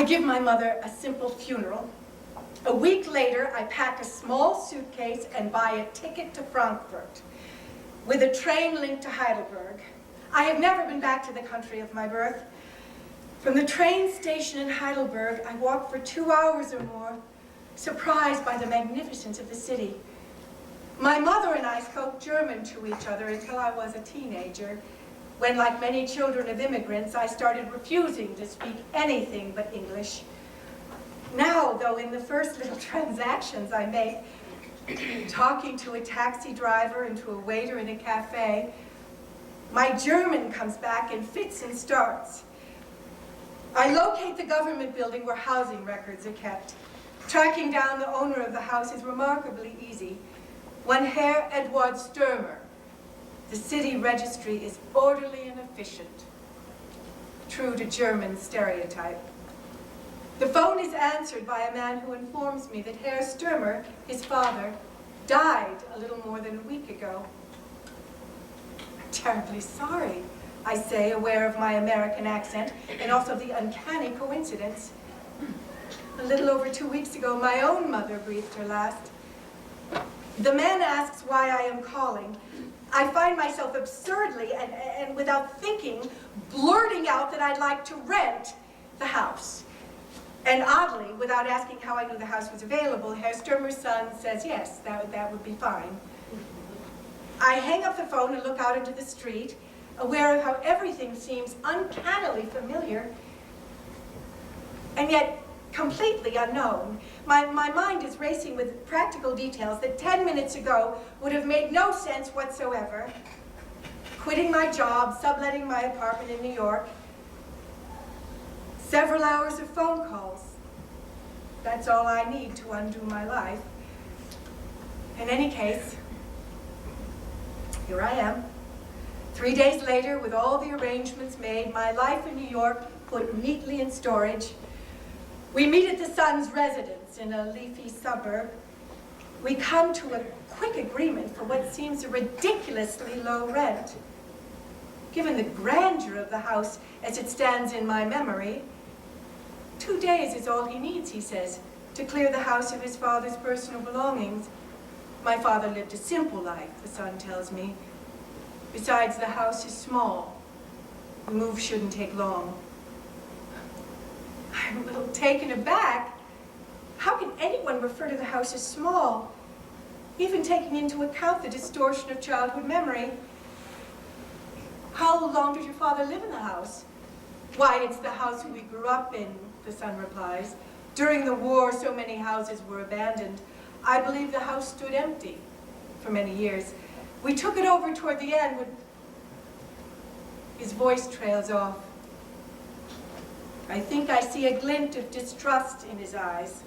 I give my mother a simple funeral. A week later, I pack a small suitcase and buy a ticket to Frankfurt with a train linked to Heidelberg. I have never been back to the country of my birth. From the train station in Heidelberg, I walked for 2 hours or more, surprised by the magnificence of the city. My mother and I spoke German to each other until I was a teenager, when, like many children of immigrants, I started refusing to speak anything but English. Now, though, in the first little transactions I make, talking to a taxi driver and to a waiter in a cafe, my German comes back in fits and starts. I locate the government building where housing records are kept. Tracking down the owner of the house is remarkably easy. One Herr Edward Stürmer. The city registry is orderly and efficient, true to German stereotype. The phone is answered by a man who informs me that Herr Stürmer, his father, died a little more than a week ago. I'm terribly sorry, I say, aware of my American accent and also the uncanny coincidence. A little over 2 weeks ago, my own mother breathed her last. The man asks why I am calling. I find myself absurdly and without thinking, blurting out that I'd like to rent the house. And oddly, without asking how I knew the house was available, Herr Stürmer's son says yes, that would be fine. I hang up the phone and look out into the street, aware of how everything seems uncannily familiar, and yet completely unknown. My mind is racing with practical details that 10 minutes ago would have made no sense whatsoever. Quitting my job, subletting my apartment in New York, several hours of phone calls. That's all I need to undo my life. In any case, here I am. 3 days later, with all the arrangements made, my life in New York put neatly in storage. We meet at the son's residence in a leafy suburb. We come to a quick agreement for what seems a ridiculously low rent. Given the grandeur of the house as it stands in my memory, 2 days is all he needs, he says, to clear the house of his father's personal belongings. My father lived a simple life, the son tells me. Besides, the house is small. The move shouldn't take long. I'm a little taken aback. How can anyone refer to the house as small, even taking into account the distortion of childhood memory? How long did your father live in the house? Why, it's the house we grew up in, the son replies. During the war, so many houses were abandoned. I believe the house stood empty for many years. We took it over toward the end when his voice trails off. I think I see a glint of distrust in his eyes.